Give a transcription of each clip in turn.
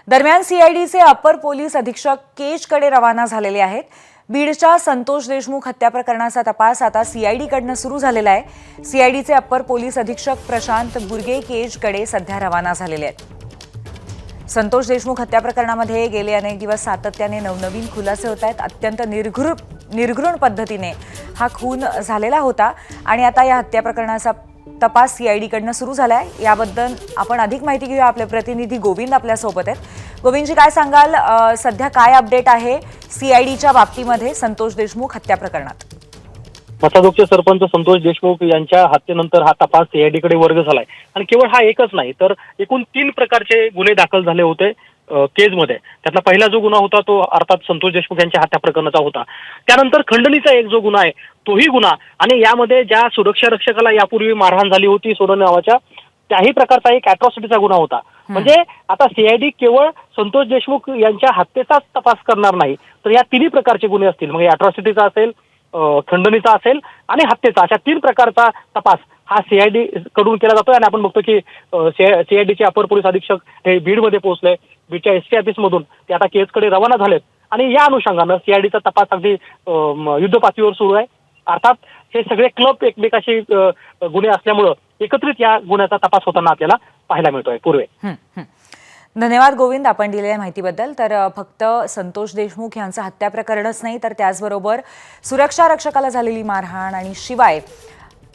दरम्यान सीआयडीचे अपर पोलीस अधीक्षक केजकडे रवाना झालेले आहेत। बीडच्या संतोष देशमुख हत्या प्रकरणाचा तपास आता सीआयडीकडनं सुरू झालेला आहे। सीआयडीचे अपर पोलीस अधीक्षक प्रशांत बुर्गे केजकडे सध्या रवाना झालेले आहेत। संतोष देशमुख हत्या प्रकरणामध्ये गेले अनेक दिवस सातत्याने नवनवीन खुलासे होत आहेत। अत्यंत निर्घृण पद्धतीने हा खून झालेला होता आणि आता या हत्या प्रकरणाचा तपास सीआयडीकडनं सुरू झालाय। याबद्दल आपण अधिक माहिती घेऊया। आपले प्रतिनिधी गोविंद आपल्या सोबत आहेत। गोविंदजी, काय सांगाल, सध्या काय अपडेट आहे सीआयडीच्या बाबतीमध्ये संतोष देशमुख हत्या प्रकरणात? मसाजोगचे सरपंच संतोष देशमुख यांच्या हत्येनंतर हा तपास सीआयडीकडे वर्ग झालाय आणि केवळ हा एकच नाही तर एकूण 3 प्रकारचे गुन्हे दाखल झाले होते केजमध्ये। त्यातला पहिला जो गुन्हा होता तो अर्थात संतोष देशमुख यांच्या हत्या प्रकरणाचा होता। त्यानंतर खंडणीचा एक जो गुन्हा आहे तोही गुन्हा आणि यामध्ये ज्या सुरक्षा रक्षकाला यापूर्वी मारहाण झाली होती सोनू नावाच्या, त्याही प्रकारचा एक अॅट्रॉसिटीचा गुन्हा होता। म्हणजे आता सीआयडी केवळ संतोष देशमुख यांच्या हत्येचाच तपास करणार नाही तर या 3 प्रकारचे गुन्हे असतील, मग अॅट्रॉसिटीचा असेल, खंडणीचा असेल आणि हत्येचा, अशा 3 प्रकारचा तपास हा सीआयडी कडून केला जातोय। आणि आपण बघतो की सीआयडीचे अपर पोलीस अधीक्षक हे बीडमध्ये पोहोचले। बीडच्या एसटी ऑफिस मधून ते आता केजकडे रवाना झालेत आणि या अनुषंगानं सीआयडीचा तपास अगदी युद्धपातळीवर सुरू आहे। अर्थात हे सगळे क्लब एकमेकाशी गुन्हे असल्यामुळं एकत्रित या गुन्ह्याचा तपास होताना आपल्याला पाहायला मिळतोय। पूर्वे धन्यवाद गोविंद आपण दिलेल्या माहितीबद्दल। तर फक्त संतोष देशमुख यांचं हत्या प्रकरणच नाही तर त्याचबरोबर सुरक्षा रक्षकाला झालेली मारहाण आणि शिवाय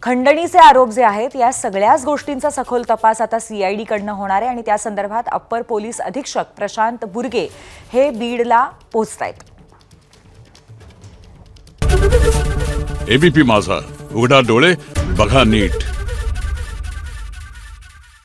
खंडणीचे आरोप जे आहेत या सगळ्याच गोष्टींचा सखोल तपास आता सीआयडीकडनं होणार आहे आणि त्या संदर्भात अप्पर पोलीस अधीक्षक प्रशांत बुर्गे हे बीडला पोहोचतायत। एबीपी माझा, उघडा डोळे बघा नीट।